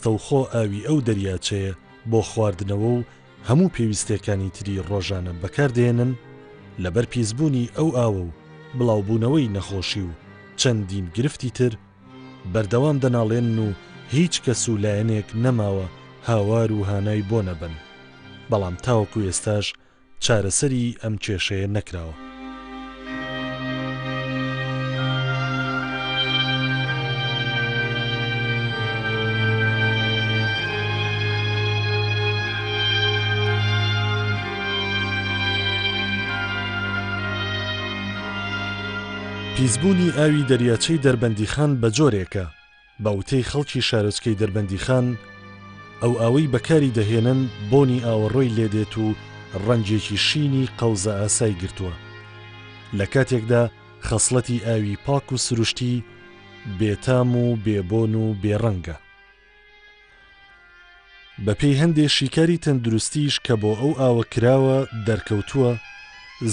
ڕستەوخۆ ئاوی ئەو دەریاچەیە بۆ خواردنەوە و هەموو پێویستەکانی تری ڕۆژانە بەکاردێنن لەبەر پیسبوونی ئەو ئاوە و بڵاوبوونەوەی نەخۆشی و چەندین گرفتی تر بەردەوام دەناڵێن و هیچ کەس و لایەنێک نەماوە هاوار و هانای بۆ نەبن بەڵام تاوەکو ئێستاش چارەسەری ئەم کێشەیە نەکراوە. پیسبوونی ئاوی دەریاچەی دەربەندیخان بە جۆرێکە بە وتەی خەڵکی شارۆچکەی دەربەندیخان ئەو ئاوەی بەکاری دەهێنن بۆنی ئاوەڕۆی لێدێت و ڕەنجێکی شینی قەوزە ئاسای گرتووە لە کاتێکدا خەسڵەتی ئاوی پاک و سروشتی بێتام و بێبۆن و بێڕەنگە. بەپێی هەندێک شیکاری تەندروستیش کە بۆ ئەو ئاوە کراوە دەرکەوتووە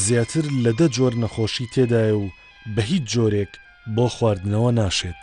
زیاتر لە 10 جۆر نەخۆشی تێدایە و بە هیچ جۆرێک بۆ خواردنەوە ناشێت.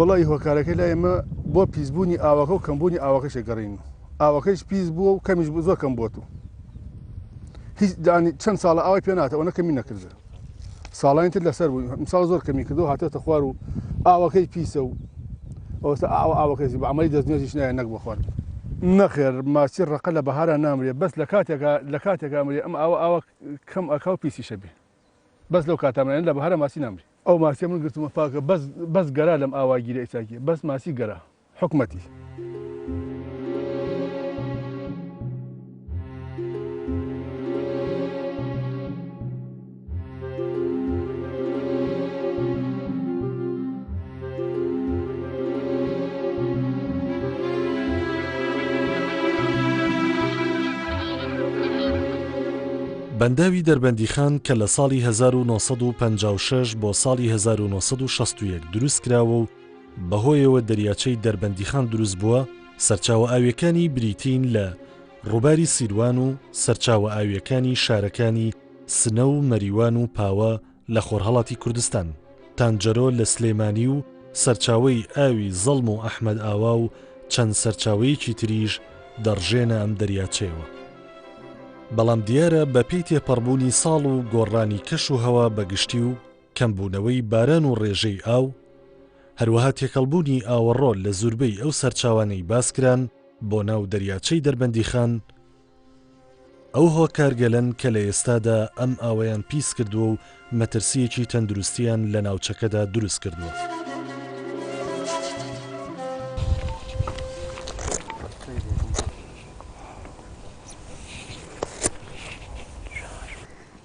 وڵی هۆکارەکەی لای ئێمە بۆ پیسبوونی ئاوەکە و کەمبوونی ئاوەکەشە گەڕین و ئاوەکەیش پیس بووە و کەمیش زۆر کەم بۆت و هیچ چەند ساڵە ئاوای پێ ناتە ئەوە کەمی نەکردە ساڵانی تر لەسەر بوو ئەمساڵ زۆر کەمی کردو هاتێتە خوار و ئاوەکەی پیسە و ئەوستا ئاوەکەی بە عەمەلی دەستنوێژیش نایە نەک بۆ خوارد نەخێر ماچی ڕەقە لە بەهارە نامرێ بەس لە کاتێکا ئەمرێ ئەم ئاوە کەم ئەکا و پیسی شەبێ بەس لەو کاتامێن لە بەهارە ماسی نامرێ ئەو ماسی من گرتمە پاکە بەس گەرا لەم ئاوای گیرە ئیساکی بەس ماسی گەرا حکومەتی بەنداوی دەربەندیخان کە لە ساڵی 1956 بۆ ساڵی 1961 دروست کراوە و بەهۆیەوە دەریاچەی دەربەندیخان دروست بووە سەرچاوە ئاویەکانی بریتین لە ڕووباری سیروان و سەرچاوە ئاویەکانی شارەکانی سنە و مەریوان و پاوە لە خۆرهەڵاتی کوردستان تانجەرۆ لە سلێمانی و سەرچاوەی ئاوی زەڵم و ئەحمەد ئاوا و چەند سەرچاوەیەکی تریش دەڕژێنە ئەم دەریاچەیەوە. بەڵام دیارە بە پێی تێپەڕبوونی ساڵ و گۆڕانی کەش و هەوا بەگشتی و کەمبوونەوەی باران و ڕێژەی ئاو هەروەها تێکەڵبوونی ئاوەڕۆ لە زوربەی ئەو سەرچاوانەی باسکران بۆ ناو دەریاچەی دەربەندیخان ئەو هۆکارگەلەن کە لە ئێستادا ئەم ئاوەیان پیس کردووە و مەترسیەکی تەندروستیان لە ناوچەکەدا دروست کردووە.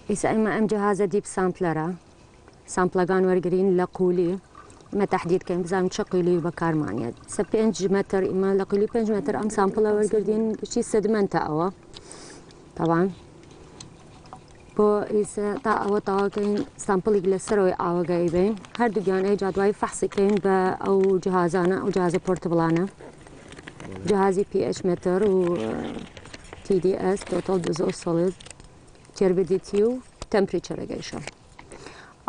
ئیسا ئێمە ئەم جەهازە دیپ سامپلەرە سامپلەکان وەرگرین لە قولی ئمە تەحدیدکەین بزانین چ قیلی بەکارمانێت سە 5 مەتر ئمە لە قیلی 5 مەتر ئەم سامپڵە وەرگردین گشتی سەدمەنتە ئەوە تاوان بۆ ئیسا تا ئەوە تاواکەین سامپڵێک لەسەرەوەی ئاوەگای بین هەردووگیان ئەیجا دوای فەحسیکەین بە ئەو جەهازانە ئەو جەهازە پۆرتبڵانە جەهازی PH مەتر و TDS Total Dissolved Solid تربيديتي و تمبريتشريشن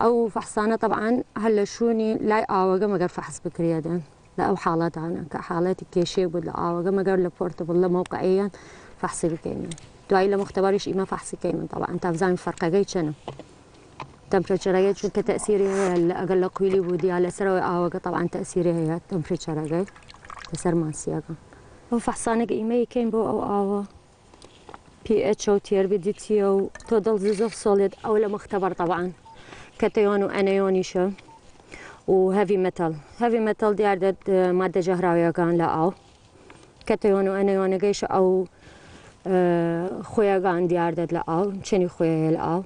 او فحصانه طبعا هلا شوني لا اوغا مقر فحص بكريادن لا او حالات انا كحالات كيشي ولا اوغا مقر لبورتبل موقعيا فحص بكيني دواي لمختبرش اما فحص كيمن طبعا انت فزان فرق جاي شنو تمبريتشر شو كتاثيري اقل قيلي بودي على سروي اوغا طبعا تاثيري هي تمبريتشر جاي تسر ماسياغا وفحصانه ايمي كين بو او PH أو TRBDT أو Total Dissolved Solid أو لمختبر طبعا كاتيون وأنايون شو وهيفي ميتال هيفي ميتال دي عدد مادة جهراوية كان لا أو كاتيون وأنايون جيش أو خويا كان دي عدد لا أو شنو خويا لا أو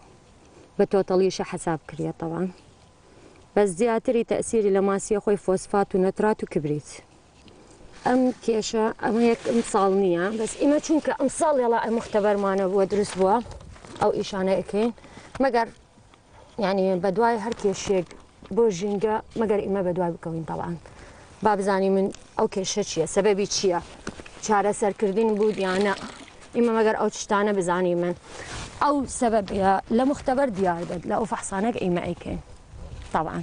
بتوتاليش حساب كريه طبعا بس زياتري تأثيري لماسية خوي فوسفات ونترات وكبريت ام كيشة ام هيك مصالنية بس إما چونك مصال يلا مختبر معنا ودرس بوا أو إيش أنا أكين مقر يعني بدواي هر كيشيك بوجينجا مقر إما بدواي بكوين طبعا باب زاني من أو كيشة شيء سببي شيء شارع سر كردين بود يعني إما مقر أو تشتانا بزاني من أو سبب يا لمختبر ديار داد لا فحصانك إما أكين طبعا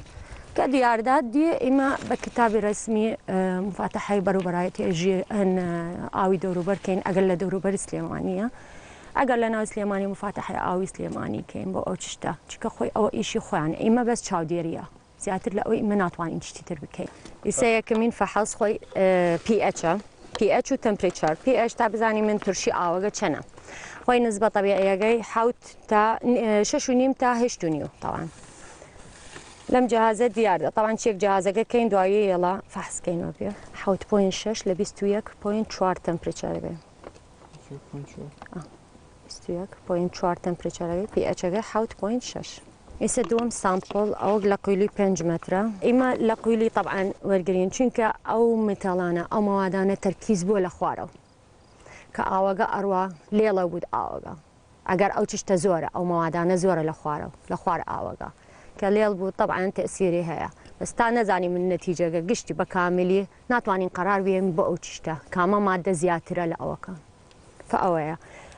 كدياردات دي إما بكتاب رسمي مفاتحة بروبرايتي أجي أن آوي دوروبر كين أقل دوروبر سليمانية أقل لنا سليماني مفاتحة آوي سليماني كين بو أوتشتا شكا خوي أو إيشي خوي يعني إما بس شاوديريا زياتر لا إما ناتواني تشتيتر بكين إسايا كمين فحص خوي بي اتش و تمبريتشر بي اتش تابزاني من ترشي آوغا چنا خوي نسبة طبيعية جاي حوت تا 6.5 تا 8.5 طبعا لم جهازات ديار طبعا شيك جهازك كاين دوايي يلا فحص كاين وبيا حوت 0.6 ل 21.4 تمبريتشر بي 21.4 تمبريتشر بي اتش حوت 0.6 يسدوم سامبل او لقيلي 5 متر اما لقيلي طبعا ورقرين چونك او ميتالانا او موادانا تركيز بو لخوارو كاوغا اروا ليلا بود اوغا اگر او تشتا زوره او موادانا زوره لخوار اوغا كليل بود طبعا تأثيري هيا بس تا نزاني من النتيجة قشتي بكاملي ناتوانين قرار بيهم بأوتشتا كاما مادة زياترة لأوكا فأويا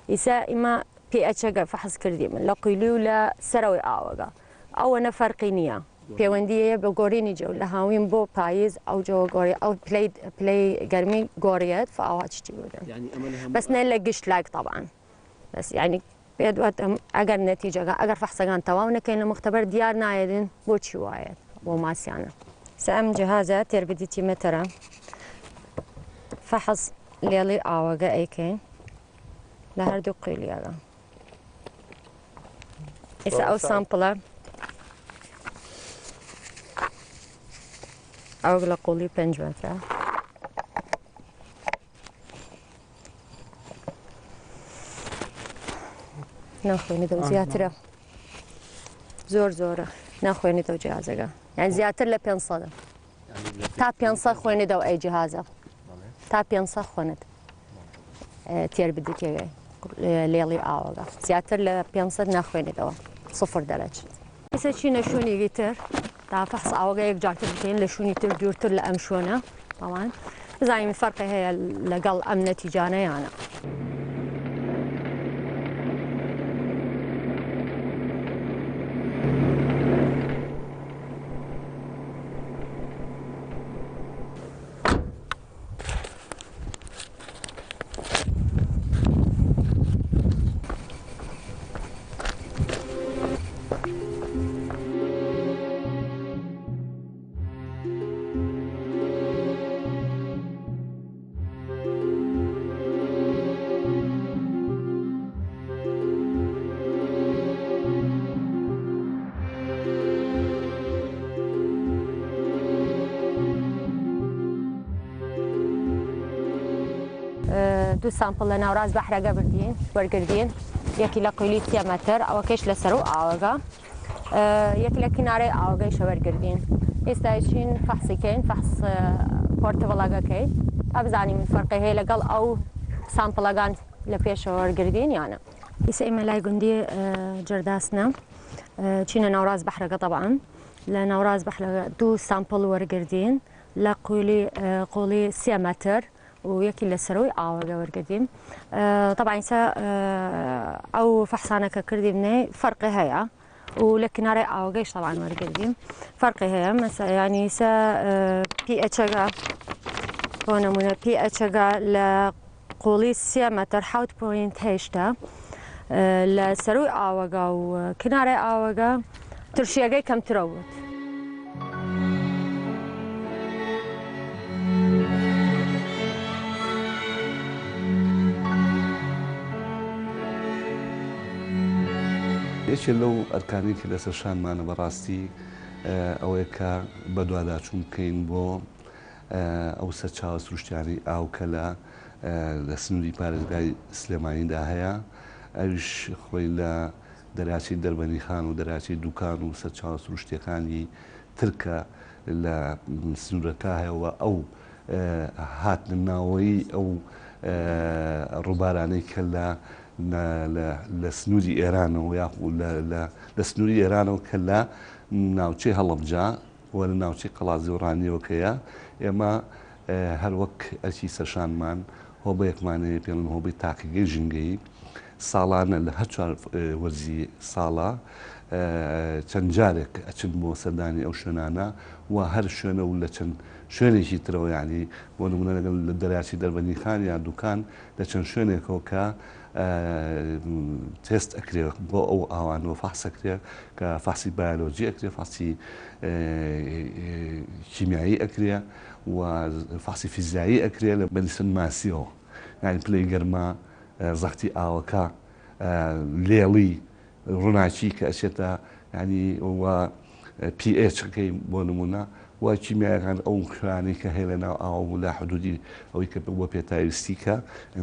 إسا إما بي اتش فحص كردي من لقيلي ولا سروي آوغا أو أنا فرقينية بيوندية بغوريني جو لهاوين بو بايز أو جو غوري أو بلاي قرمي غوريات فأوها تشتي يعني بس نيلا قشت لايك طبعا بس يعني بيدوات اگر نتيجة اگر فحصان تواونا كاين مختبر ديار نايدن بوتشي وايد وماسيانا سام جهازات تربديتي مترا فحص ليلي آوغا اي كاين لهر دو قيلياغا إسا أو سامبلا أو لقولي 5 مترا ناخويني دو زياترة زورة ناخويني دو جهازك يعني زياتر ل 500 تا 500 خويني دو أي جهازة تا 500 خويني تير بدك ليلي آوغا زياتر ل 500 ناخويني دو 0 درجة إذا شي نشوني جيتر تا فحص آوغا يك جارتر بكين لشوني تر دورتر لأمشونا طبعا زي من فرق هي لقل أم نتيجانا يعني دو سامبل لناوراز بحرقة بردين ورقردين يكي لقيلي 3 متر أو كيش لسرو آوغا يكي لكناري آوغا شورقردين يستايشين فحصي كين فحص بورتولاغا كين أبزاني من فرقه هي لقل أو سامبلاغان لبيش ورقردين يعني يسا إما لاي قندي جرداسنا چينا ناوراز بحرقة طبعا لناوراز بحرقة دو سامبل ورقردين لقيلي قولي 3 متر ويكي لسروي آوغا ورقديم طبعا سا أو فحصانا كردي مني فرق هيا ولكن ناري آوغاش طبعا ورقديم فرق هيا مثلا يعني سا بي اتشاغا هنا من بي اتشاغا لقولي 3 متر حوت بوينت هيشتا لسروي آوغا وكناري آوغا ترشيغي كم تروت یەکێ لەو ئەرکانی کە لەسەر شانمانە بەڕاستی ئەوەیە کە بەدواداچوون بکەین بۆ ئەو سەرچاوە سروشتیانی ئاوکە لە سنووری پارێزگای سلێمانیدا هەیە ئەویش خۆی لە دەراچی دەربەنیخان و دەراچی دوکان و سەرچاوە سروشتیەکانی ترکە لە سنوورەکە هەیەەوە ئەو هاتن ناوەی ئەو ڕووبارانەی کە لە سنووری ئێرانەوە یاخود لە سنووری ئێرانەوە کە لە ناوچەی هەڵەبجا وە لە ناوچەی قەڵازی و ڕانیەوەکەیە ئێمە هەر وەک ئەرکی سەرشانمان هۆ بە یەکمانەیە پێڵم هۆبەی تاقیگەی ژینگەی ساڵانە لە هەر چوار وەرزی ساڵە چەند جارێک ئەچن بۆ سەردانی ئەو شوێنانە و هەر شوێنە و لە چەند شوێنێکی ترەوە یعنی بۆ نمونە لەگەڵ لە دەریاچی دەربەندیخان یا دوکان لە چەند شوێنێکەوە کە تێست ئەکرێ بۆ ئەو ئاوانەوە فحسەکرێ کە فحسی بایۆلۆجی ئەکرێ فحسی کیمیایی ئەکرێ و فحسی فیزیایی ئەکرێ لە بەنسن ماسیەوە یعنی پلەی گەرمە زەختی ئاوەکە لێڵی ڕووناچی کە ئەچێتە ینی PHەکەی بۆ نمونە وای کیمیایەکان ئەو خوانەی کە هەیە لە ناو ئاو لە حدودی ئەوەی کە بۆ پێتاویستی کە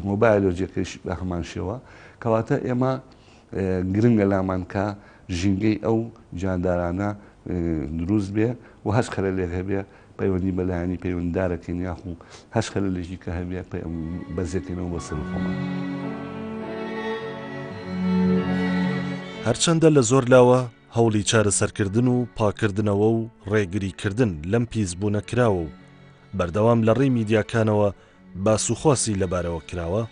مۆبایلۆجیەکەیش بە هەمان شێوە کەواتە ئێمە گرنگە لامان کە ژینگەی ئەو جاندارانە دروست بێ و هەش خەلەلێک هەبێ پەیوەندی بەلایەنی پەیوەنددارەکەین یاخو هەش خەلەلێکی کە هەبێ بەزێکەینەوە بە سەر خۆمان. هەرچەندە لە زۆر لاوە هەوڵی چارەسەرکردن و پاکردنەوە و ڕێگریکردن لەم پیسبوونە کراوە و بەردەوام لە ڕێی میدیاکانەوە باسوخواسی لەبارەوە کراوە.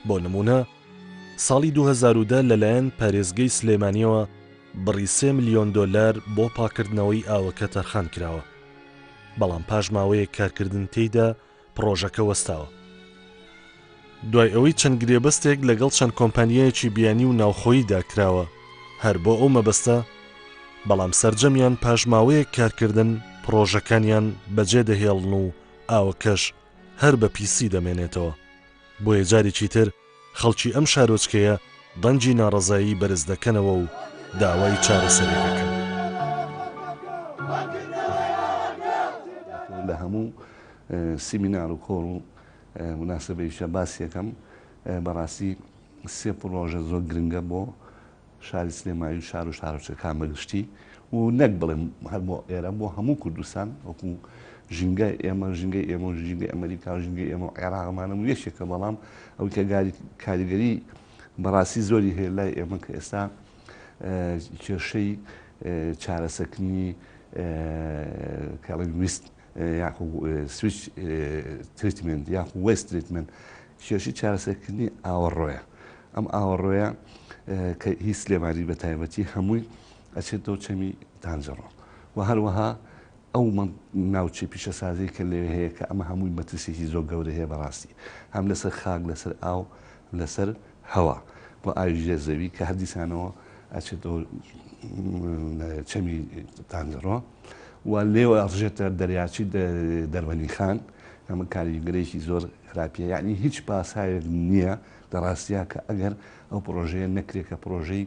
بۆ نمونە ساڵی 2010 لەلایەن پارێزگەی سلێمانیەوە بڕی 3 ملیۆن دۆلار بۆ پاکردنەوەی ئاوەکە تەرخان کراوە، بەڵام پاش ماوەیە کارکردن تێیدا پرۆژەکە وەستاوە. دوای ئەوەی چەند گرێبەستێک لەگەڵ چەند کۆمپانیایەکی بیانی و ناوخۆییدا کراوە هەر بۆ ئەو مەبەستە، بەڵام سەرجەمیان پاژماوەیەک کارکردن پرۆژەکانیان بەجێ دەهێڵن و ئاوەکەش هەر بە پیسی دەمێنێتەوە. بۆیە جارێکی تر خەڵکی ئەم شارۆچکەیە دەنجی ناڕەزایی بەرز دەکەنەوە و داوای چارەسەری دەکەن. لە هەموو سیمینار و کۆڕ و مناسبەیشە باسیەکەم بەڕاستی سێ پرۆژە زۆر گرنگە بۆ شاری سلێمانی و شار و شارۆچەکان بەگشتی و نەک بڵێم هەر بۆ ئێرە بۆ هەموو کوردستان وەکو ژینگای ئێمە ژینگەی ئێمە و ژینگەی ئەمریکا و ژینگەی ئێمە و عێراقمانە و یەکێکە، بەڵام ئەو کە کاریگەری بەڕاستی زۆری هەیە لای ئێمە کە ئێستا کێشەی چارەسەرکردنی کەڵویست یاخو سویچ تریتمنت یاخو وێست تریتمنت کێشی چارەسەرکردنی ئاوەڕۆیە. ئەم ئاوەڕۆیە کە هیچ سلێمانی بە تایبەتی هەمووی ئەچێتەوە چەمی تانجەڕۆ و هەروەها ئەو ناوچەی پیشەسازی کە لێ هەیە کە ئەمە هەمووی مەترسێکی زۆر گەورە هەیە بەڕاستی، هەم لەسەر خاک لەسەر ئاو لەسەر هەوا بۆ ئاویژێ زەوی کە هەردیسانەوە ئەچێتەوە چەمی تانجەڕۆ و لێوە ئەڕژێتە دەریاچی دەربەندیخان. ئەمە کاریگەرێکی زۆر خراپیە، یعنی هیچ پاسایەک نییە لە ڕاستیا کە ئەگەر ئەو پرۆژەیە نەکرێت کە پرۆژەی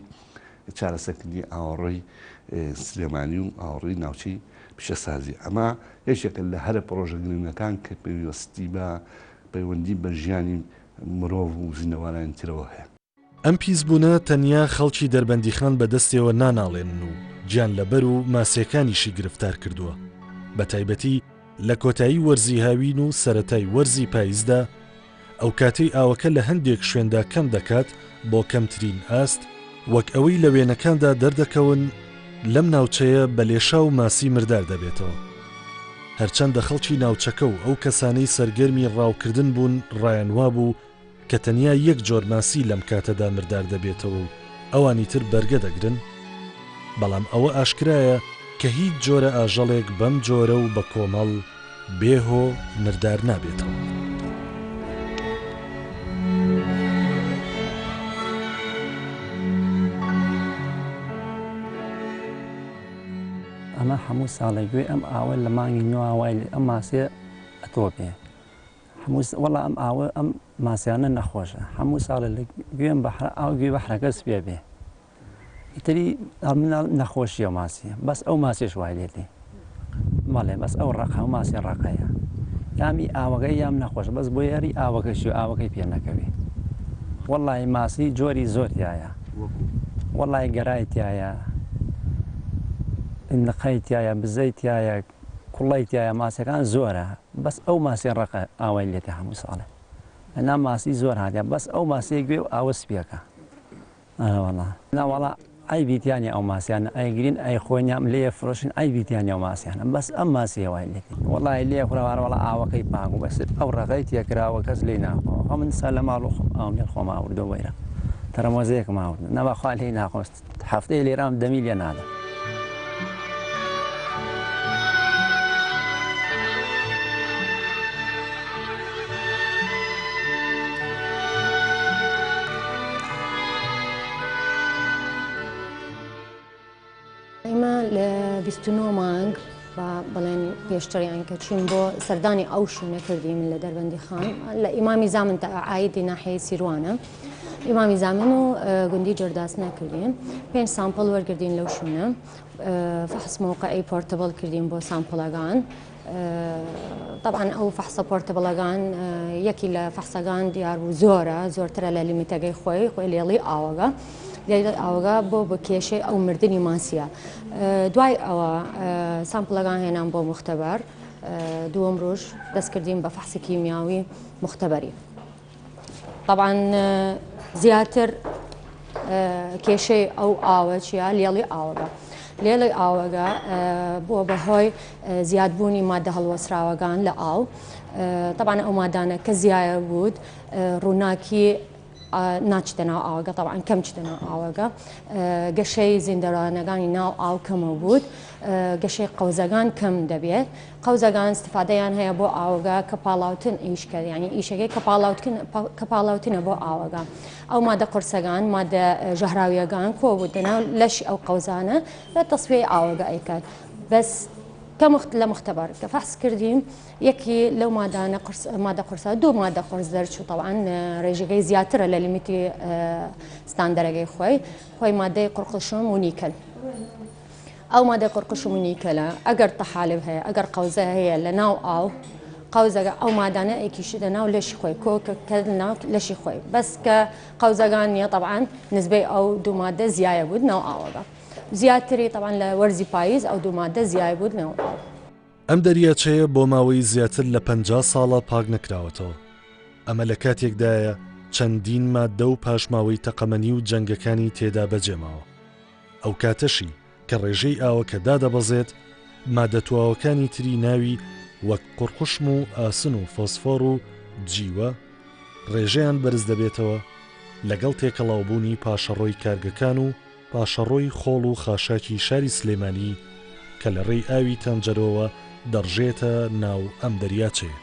چارەسەرکردنی ئاوەڕۆی سلێمانی و ئاوەڕۆی ناوچەی پیشەسازی. ئەمە یەکێکە لە هەرە پرۆژە گرنگەکان کە پێویستی بە پەیوەندی بە ژیانی مرۆڤ و زیندەوارانی ترەوە هەیە. ئەم پیسبوونە تەنیا خەڵکی دەربەندیخان بەدەستێەوە ناناڵێنن و گیان لەبەر و ماسیەکانیشی گرفتار کردووە. بە تایبەتی لە کۆتایی وەرزی هاوین و سەرەتای وەرزی پاییزدا ئەو کاتەی ئاوەکە لە هەندێک شوێندا کەم دەکات بۆ کەمترین ئاست، وەک ئەوەی لە وێنەکاندا دەردەکەون لەم ناوچەیە بە لێشا و ماسی مردار دەبێتەوە. هەرچەندە خەڵکی ناوچەکە و ئەو کەسانەی سەرگەرمی ڕاوکردن بوون ڕایەنوا بوو کە تەنیا یەک جۆر ماسی لەم کاتەدا مردار دەبێتەوە و ئەوانی تر بەرگە دەگرن، بەڵام ئەوە ئاشکرایە کە هیچ جۆرە ئاژەڵێک بەم جۆرە و بە کۆمەڵ بێهۆ مردار نابێتەوە. ئەمە هەموو ساڵێک گوێ ئەم ئاوە لە مانگی نوواوای ئەم ماسێ ئەتۆ پێ وەڵا ئەم ئاوە ئەم ماسیانە نەخۆشە، هەموو ساڵە لە گوێم بەحرە ئاو گوێ بەحرەکە سپێ بێ ئیتری ئەمناڵ نەخۆشیە ماسیە، بەس ئەو ماسیش وای لێتی مەڵێ بەس ئەو ڕقە و ماسی ڕقەیە یامی ئاوەکەی یام نەخۆش بەس بۆ یاری ئاوەکەشی و ئاوەکەی پێ نەکەوێ. وەڵی ماسی جۆری زۆریایە، وەڵی گەرای تایە، نقەی تایە، بزەی تایە، کوڵیتیایە ماسیەکان زۆرە بەس ئەو ماسی ڕقە ئاوای لێتە هەموو ساڵێ ئەنا ماسی زۆر هاتیە بەس ئەو ماسی گوێ و ئاوە سپیەکە ناوەڵا ئەی بیتیانی ئەو ماسییانە ئەیگرین ئەی خۆیان لێ فرۆشن ئەی بیتیانی ئەو ماسییانە بەس ئەم ماسیە وای لێتی وڵای لێ خوراوەڵە ئاوەکەی پاک و بەس ئەو ڕقەی تێکراوە کەس لێ ناخۆ من سا لە ماڵ و ئەوێ خۆم ئاوردۆ وەیرە تەرەمۆزەیەکم ئاورد نەبەخوا لێی ناخۆست هەفتەی لێرام دەمی لێ نادە ئێمە لە 29 مانگ بە بڵێن پێشتریان کە چین بۆ سەردانی ئەو شوونە کردیم لە دەربەندیخان لە ئیمامی زامن ئایدی ناحەیە سیروانە ئیمامی زامن و گوندی جەرداس نەکردین 5 سامپڵ وەرگردین لەو شوونە فحص موقعی پۆرتبڵ کردیم بۆ سامپڵەکان طبعا ئەو فحصە پۆرتبڵەکان یەکی لە فحسەکان دیار بوو زۆرترە لە لیمیتەکەی خۆی لێڵی ئاوەگە ئاوگا بۆ کێشەی ئەو مردنی ماسیە دوای ئەوە سامپڵەکان هێنان بۆ مختبەر دووەم ڕۆژ دەستکردین بە فحسی کیمیاوی مختبەری طبعا زیاتر کێشەی ئەو ئاوە چیە لێڵی ئاوەگە لێڵی ئاوەگە بۆ بەهۆی زیادبوونی مادە هەڵوەسراوەکان لە ئاو طبعا ئەو مادانە کە زیایە بود ڕووناکی ناچتە ناو ئاوەگە طبعا کەم چتە ناو ئاوەگە گەشەی زیندەرانەکانی ناو ئاو کەمە بود گەشەی قەوزەکان کەم دەبێت قەوزەکان استفادەیان هەیە بۆ ئاوەگە کە پاڵاوتن ئیشکە ینی ئیشەکەی کە پاڵاوتنە بۆ ئاوەگە ئەو مادە قورسەکان مادە ژەهراویەکان کۆ بود دەناو لەشی ئەو قەوزانە بە تەسویەی ئاوەگە ئەیکات بەس لە مختبەر کە فحص کردیم یەکی لەو مادە قورسە دوو مادە قورس دەرچوو طبعا ڕێژەکەی زیاترە لە لیمیتی ستاندەرەکەی خۆی مادەی قورقشم و نیکەل ئەو مادەی قورقشم و نیکەلە ئەگەر تەحالب هەیە ئەگەر قەوزە هەیە لە ناو ئاو قەوزەکە ئەو مادانە ئەیکیشتە ناو لەشی خۆی کۆکە ناو لەشی خۆی بەس کە قەوزەکان نییە طبعا نسبەی ئەو دوو مادە زیایە بود ناو ئاوەکە زیاتری طبعا لە وەرزی پاییز ئەو دوو مادە زیای بود نەوە ئەم دەریاچەیە بۆ ماوەی زیاتر لە 50 ساڵە پاک نەکراوەتەوە ئەمە لە کاتێکدایە چەندین مادە و پاشماوەی تەقەمەنی و جەنگەکانی تێدا بەجێماوە ئەو کاتەشی کە ڕێژەی ئاوەکە دادەبەزێت مادە تواوەکانی تری ناوی وەک قورقشم و ئاسن و فۆسفۆر و جیوە ڕێژەیان بەرز دەبێتەوە لەگەڵ تێکەڵاوبوونی پاشەڕۆی کارگەکان و پاشەڕۆی خۆڵ و خاشاکی شاری سلێمانی کە لە ڕێی ئاوی تەنجەرەوە دەڕژێتە ناو ئەم دەریاچەیە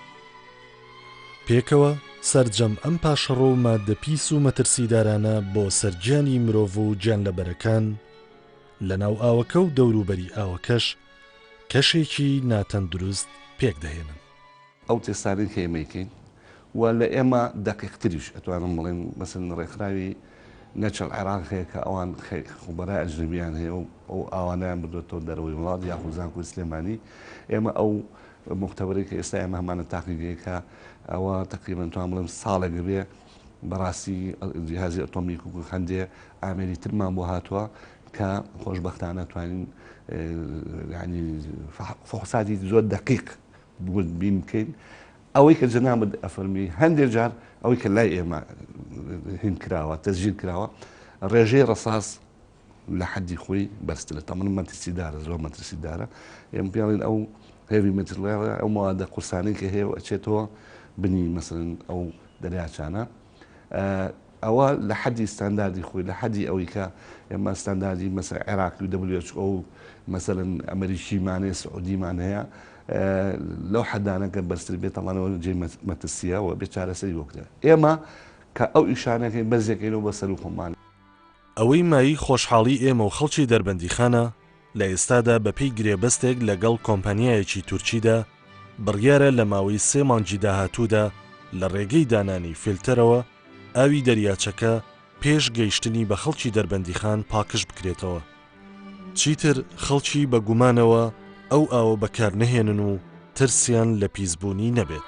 پێکەوە سەرجەم ئەم پاشەڕۆ و مادە پیس و مەترسیدارانە بۆ سەرجیانی مرۆڤ و گیانلەبەرەکان لە ناو ئاوەکە و دەوروبەری ئاوەکەش کەشێکی ناتەندروست پێک دەهێنن ئەو تێستانی کە ئێمەیکەین و لە ئێمە دەقیقتریش ئەتوانم بڵێن مەسن ڕێکخراوی نەچەل عێراق هەیە کە ئەوان خۆبەرای ئەجنبیان هەیە و ئەو ئاوانیان بردوێتەوە دەرەوەی وڵات یاخود زانکۆی سلێمانی ئێمە ئەو مختبەرێک کە ئێستا ئێمە هەمانە تاقیگەیەکە ئەوە تقریباً توان بڵێم ساڵێک بێ بەڕاستی جیهازی ئەتۆمیک و هەندێ ئامێری ترمان بۆ هاتووە کە خۆشبەختانە توانین ینی فحوساتی زۆر دقیق بین بکەین ئەوەی کە جەنابەت ئەفەرمی هەندێک جار ئەوەی کە لای ئێمە هین کراوە تەسجیل کراوە ڕێژەی ڕەساس لە حەدی خۆی بەرزترە تەمەن مەترسیدارە زۆر مەترسیدارە ئێمە پێڵین ئەو هێوی مەترلێرە ئەو مادە قورسانەی کە هەیە و ئەچێتەوە بنی مەسەن ئەو دەریاچانە ئەوە لە حەدی ستانداردی خۆی لە حەدی ئەوەی کە ئێمە ستانداردی مەسەر عێراقی و WHO و مەسەرەن ئەمریکیمانەیە سعودیمان هەیە لەو حەدانەکە بەرزتر بێت تەمانەوە جێ مەترسیەوە بێ چارەسەری وەکتە ئێمە کە ئەو ئیشانەکەی بەرزێکەکەینەوە بەسەر و خۆمان ئەوەی مایی خۆشحاڵی ئێمە و خەڵکی دەربەندیخانە لە ئێستادا بەپێی گرێبەستێک لەگەڵ کۆمپانیایەکی تورکیدا بڕیارە لە ماوەی 3 مانگی داهاتوودا لە ڕێگەی دانانی فیلتەرەوە ئاوی دەریاچەکە پێش گەیشتنی بە خەڵکی دەربەندیخان پاکش بکرێتەوە چیتر خەڵکی بە گومانەوە ئەو ئاوە بەکار نەهێنن و ترسیان لە پیسبوونی نەبێت.